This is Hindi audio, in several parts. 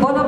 बोलो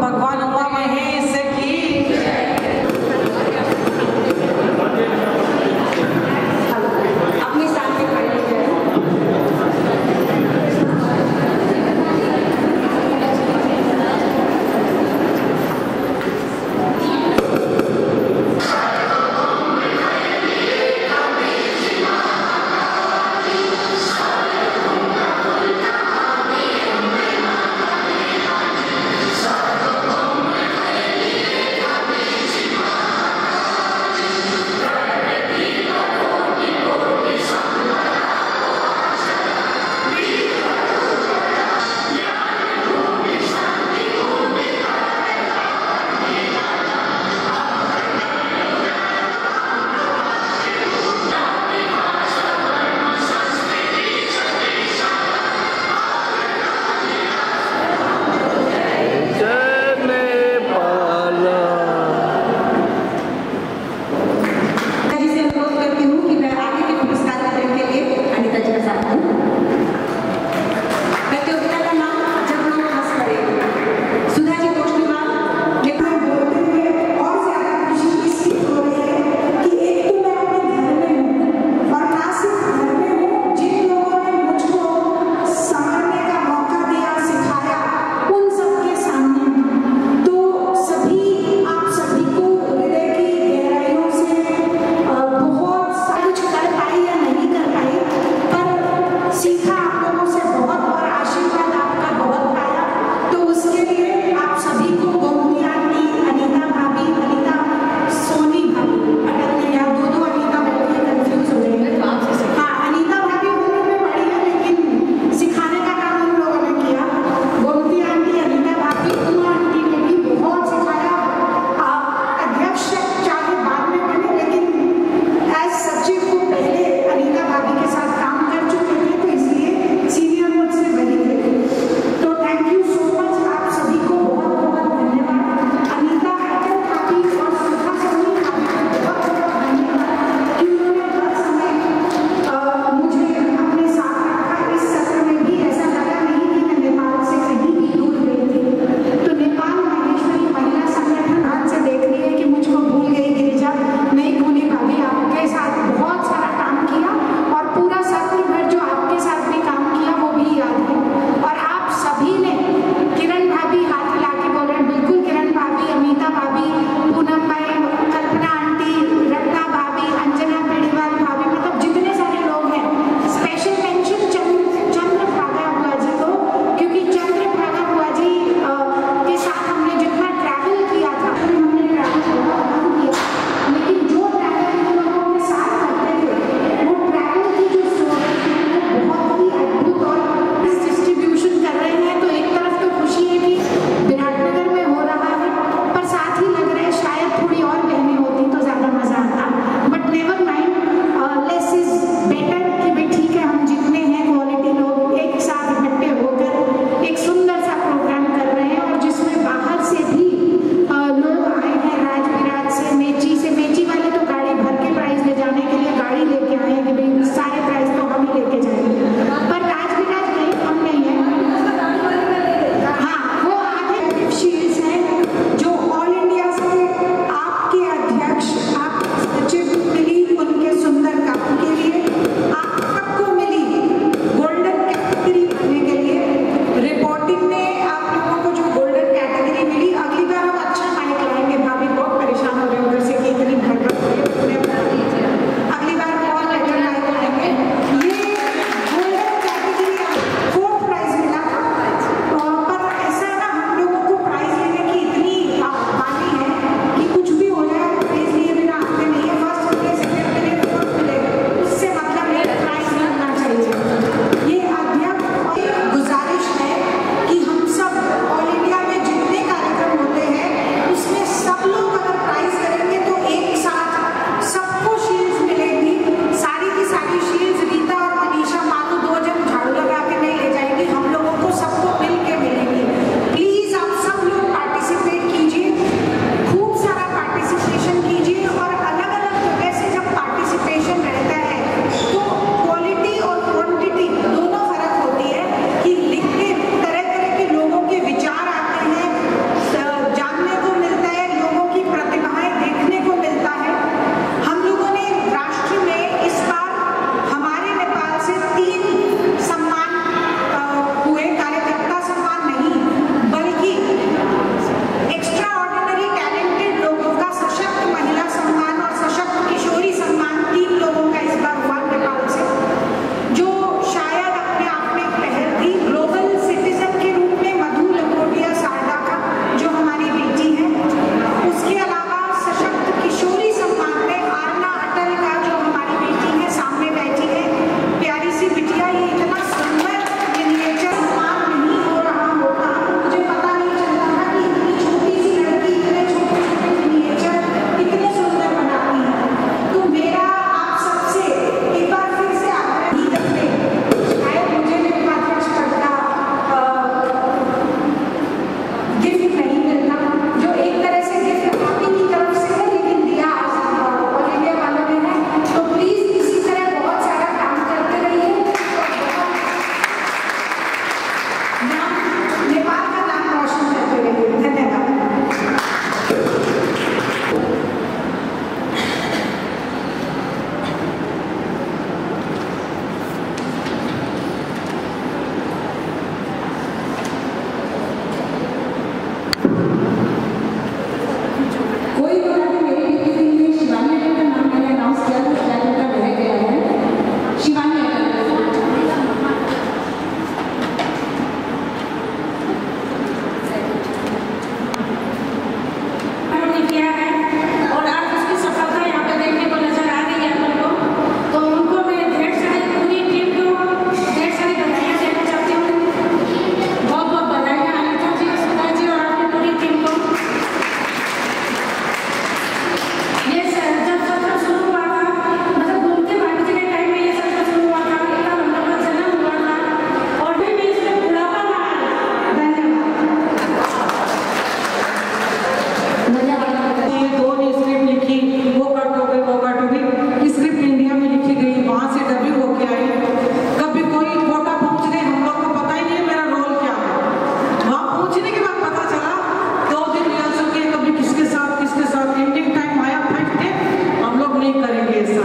नहीं करेंगे ऐसा।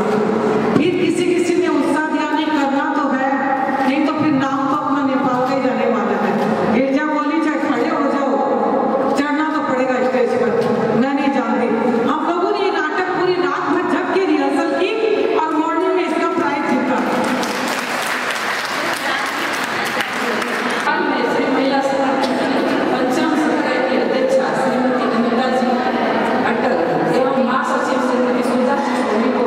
फिर किसी किसी ने उत्साह दिया नहीं करना तो है, नहीं तो फिर नाम तो अपना नेपाल का ही जाने वाला है। गिरजा बोली चाहे खड़े हो जाओ, चढ़ना तो पड़ेगा स्टेज पर। मैं नहीं जानती, हम लोगों ने ये नाटक पूरी रात भर जग के रिहर्सल की और मॉर्निंग में इसका प्राइज जीता। महिला पंचांग संकाय की अध्यक्षा श्रीमती अनिता जी अटल एवं महासचिव श्रीमती सुधा जी को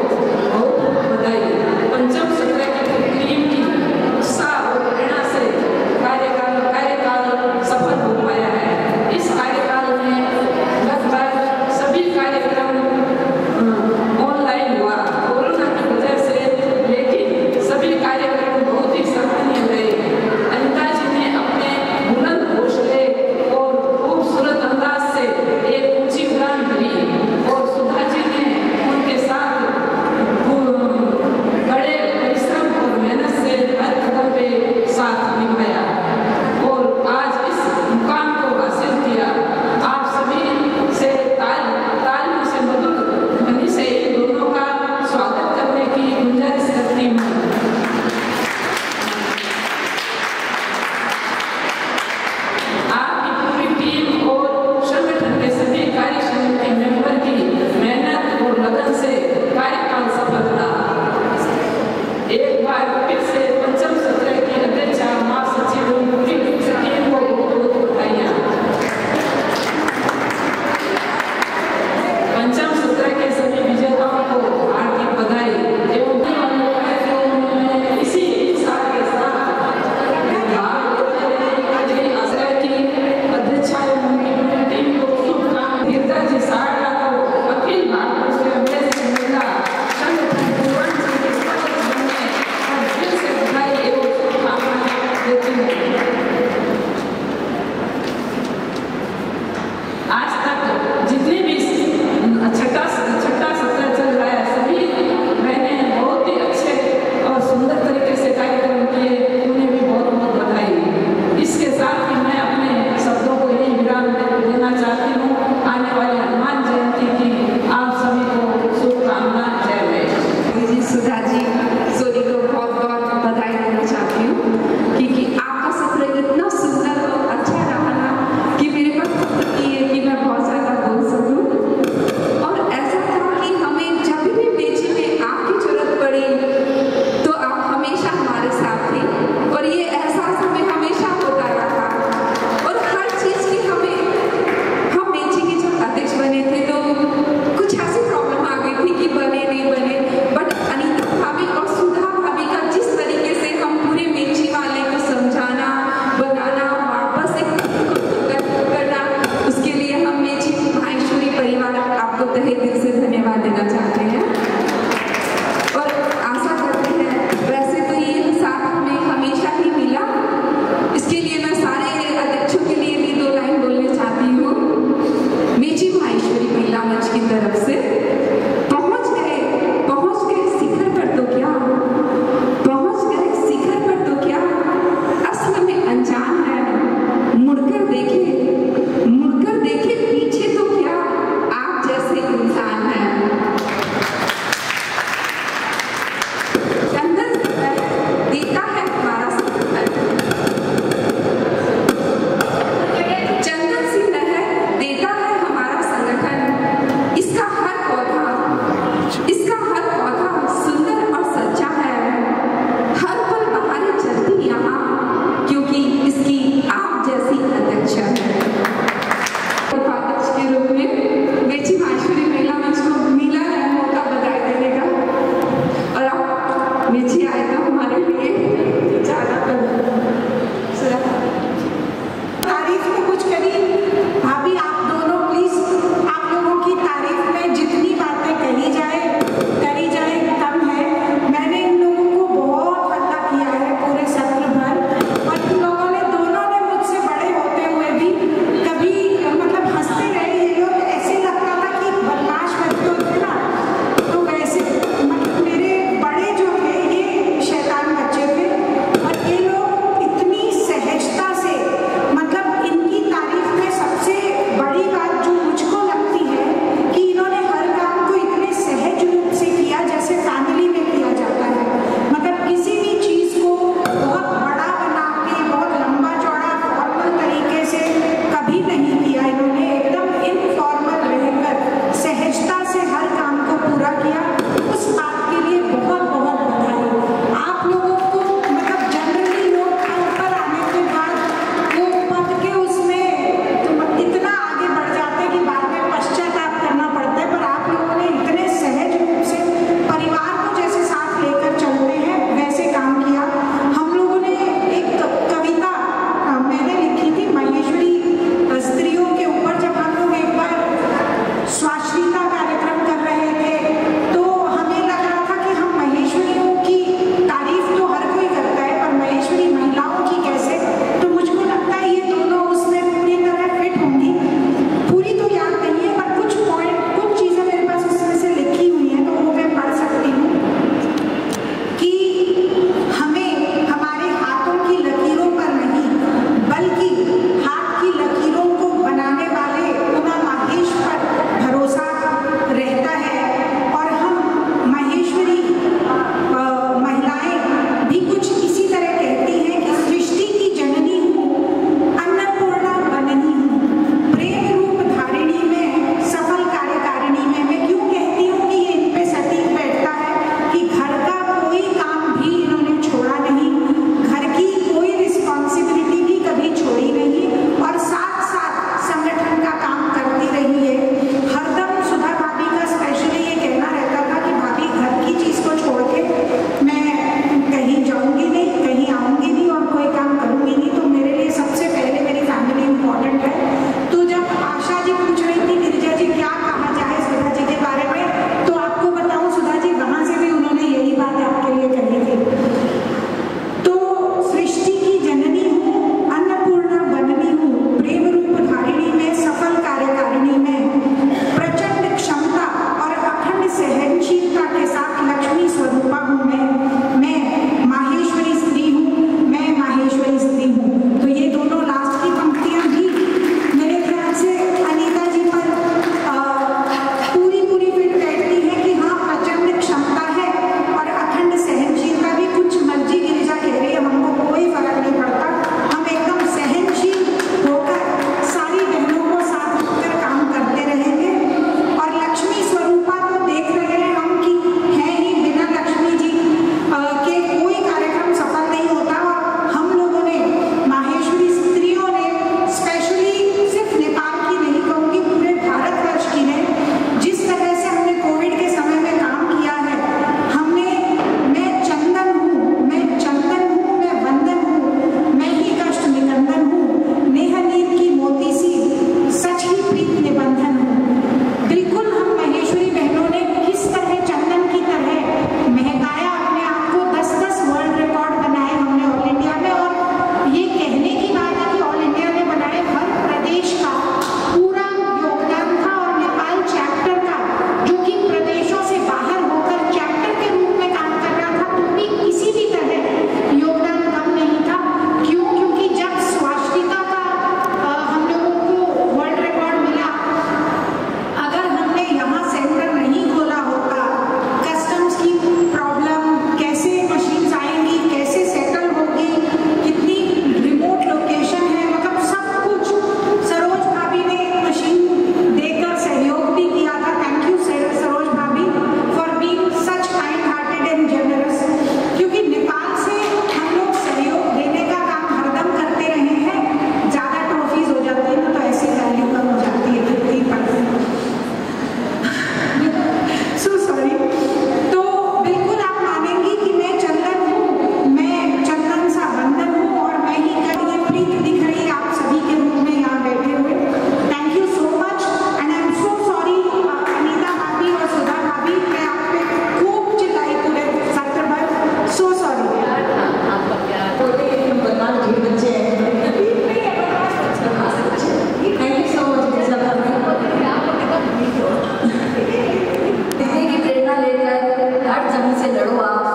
हर जंग से लड़ो आप,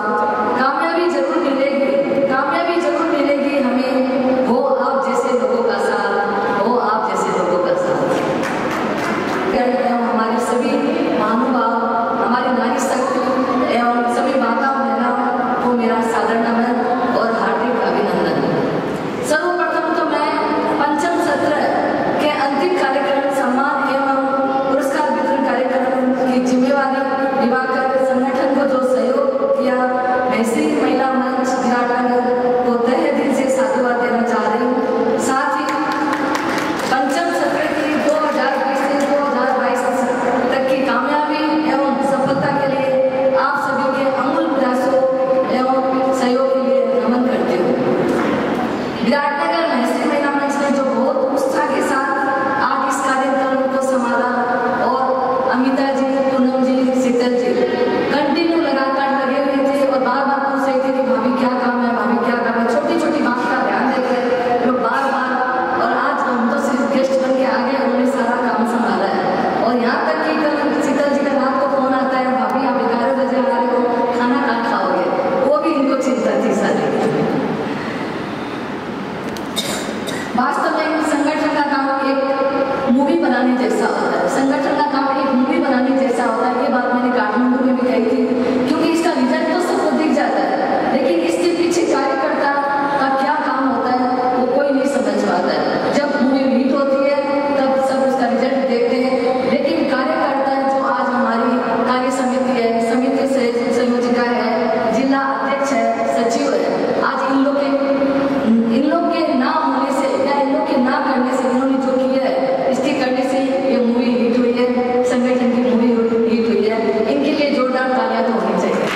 कामयाबी जरूर मिलेगी हमें, हो आप जैसे लोगों का साथ, हो आप जैसे लोगों का साथ। हमारे सभी महानुभाव, हमारी नारी शक्ति एवं सभी माता बहनों को मेरा सादर नमन और हार्दिक अभिनंदन। सर्वप्रथम तो मैं पंचम सत्र के अंतिम कार्यक्रम सम्मान एवं पुरस्कार वितरण कार्यक्रम की जिम्मेवारी निभाकर संगठन को जो सहयोग किया, मैं श्री महिला मंच विराटनगर को तहे दिल से साधुवाद देना चाह रही हूँ। साथ ही पंचम सत्र की 2020 से 2022 तक की कामयाबी एवं सफलता के लिए आप सभी के अमूल प्रयासों एवं सहयोग के लिए नमन करती हूँ। विराटनगर महसी महिला मंच ने जो बहुत उत्साह के साथ आज इस कार्यक्रम को संभाला और अमिता जी, पूनम जी, शीतल जी कंटिन्यू लगातार लगे हुए थे और बार बार पूछ रहे थे कि भाभी क्या काम है, भाभी क्या काम है। छोटी छोटी बात का ध्यान देकर लोग बार बार, और आज हम तो सिर्फ गेस्ट बन के आ गए, उन्होंने सारा काम संभाला है। और यहाँ तक कि कल शीतल जी का रात को फोन आता है, भाभी आप 11 बजे आ रहे हो, खाना कहाँ खाओगे, वो भी इनको चिंता थी सारी। वास्तव में संगठन का काम एक मूवी बनाने जैसा होता है, संगठन का काम एक मूवी बनाने जैसा होता है। ये बात मैंने काठमांडू में भी कही थी, क्योंकि इसका रिजल्ट तो सबको दिख जाता है, लेकिन इसके पीछे कार्यकर्ता का क्या काम होता है वो कोई नहीं समझ पाता है। जब मूवी हिट होती है तब सब उसका रिजल्ट देखते हैं, लेकिन कार्यकर्ता जो आज हमारी कार्य समिति है, समिति से संयोजिका है, जिला अध्यक्ष है, सचिव है, आज इन लोग के ना होने से या इन लोग के ना करने से, इन्होंने जो किया है इसके करने से ये मूवी हिट हुई है, संगठन की मूवी हिट हुई है। इनके लिए जोरदार तालियां तो होनी चाहिए।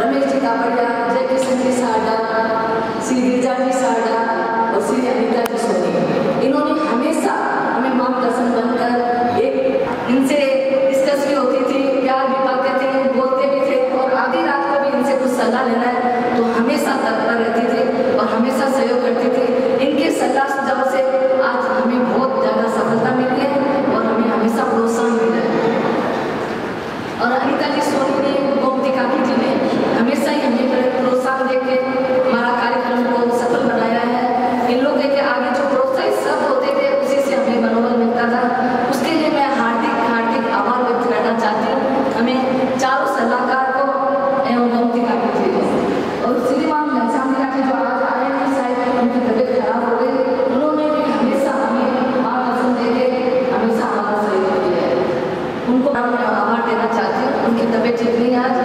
रमेश जी कापड़िया, जय किशन जी साडा, श्री गिरिजा जी साडा और श्री अनिता जी सोनी, इन्होंने हमेशा हमें मार्गदर्शन बनकर, एक इनसे डिस्कस भी होती थी, प्यार भी पाते थे, बोलते भी थे, और आधी रात को भी इनसे कुछ सलाह लेना है तो हमेशा तत्पर रहती थी और हमेशा सहयोग करती थी। इनके सलाह सुझाव से आज हमें बहुत ज़्यादा सफलता मिली है और हमें हमेशा प्रोत्साहन मिला है। और अनिता जी सोनी ने, गोमती काकी जी ने हमेशा ही हमें प्रोत्साहन देकर हमारा कार्यक्रम को सफल बनाया है। इन लोगों के आगे जो प्रोत्साहित शब्द होते थे उसी से हमें मनोबल मिलता था, उसके लिए मैं हार्दिक आभार व्यक्त करना चाहती हूँ हमें चारों सलाहकार को एवं गोमती काकी जी को। और श्रीमान घनश्याम जी जो आज आए हैं, शायद उनकी तबीयत खराब हो गई, उन्होंने भी हमेशा हमें मार्गदर्शन देकर हमेशा हमारा सहयोग किया है, उनको मैं आभार देना चाहती हूँ। उनकी तबीयत ठीक नहीं आज।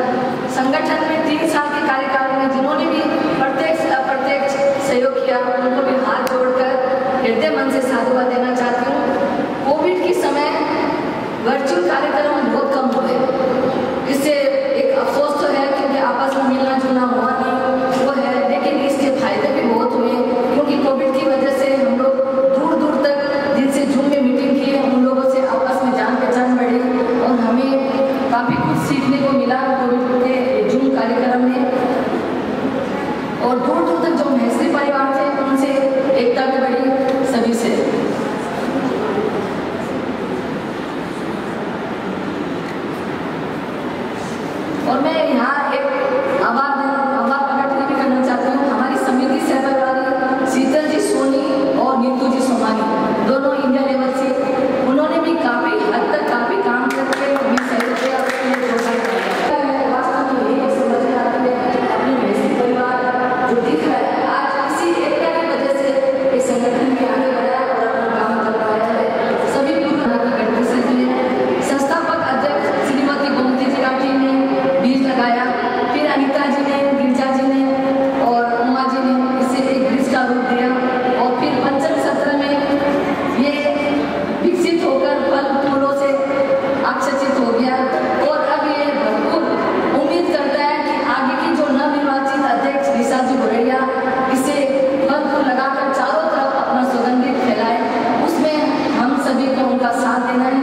संगठन में 3 साल के कार्यकाल में जिन्होंने भी प्रत्यक्ष अप्रत्यक्ष सहयोग किया, उनको भी हाथ जोड़कर हृदय मन से साधुवाद देना चाहती हूँ। कोविड के समय वर्चुअल कार्यक्रम बहुत कम हुए, इससे एक अफसोस तो है क्योंकि आपस में मिलना जुलना हुआ नहीं, वो है, लेकिन इसके फायदे भी बहुत हुए, क्योंकि कोविड की वजह से हम लोग दूर दूर तक जिनसे जूम में मीटिंग की, उन लोगों से आपस में जान पहचान बढ़ी और हमें काफ़ी कुछ सीखने को मिला कोविड के जूम कार्यक्रम में। और दूर दूर तक जो महसी परिवार थे उनसे एकता भी बढ़ी सभी से। और मैं यहाँ एक आभार प्रकट भी करना चाहती हूँ हमारी समिति सहभागी शीतल जी सोनी और नीतू जी सोमानी, दोनों इंडिया लेवल से, उन्होंने भी काफ़ी हद तक काफ़ी काम करके हमें सहयोग किया, उसके लिए वास्तव में यही समझ में आती है अपनी महसी परिवार जो दिख रहा है आज इसी एकता की वजह से इस संगठन में आगे बढ़ा और अपना काम कर पाया है। सभी पूर्ण की कंट्रीब्यूशन के लिए संस्थापक अध्यक्ष श्रीमती गोमती जी राठी ने बीज लगाया, फिर अनिता जी ने, गिरिजा जी ने और उमा जी ने इसे एक ब्रिज का रूप दिया, और फिर पंचम सत्र में ये विकसित होकर फल फूलों से आच्छादित हो गया। और अब ये भरपूर उम्मीद करता है कि आगे की जो नवनिर्वाचित अध्यक्ष ऋषा जी बुरेड़िया इसे फल फूल लगाकर चारों तरफ अपना सुगंधित फैलाए, उसमें हम सभी को उनका साथ देना है।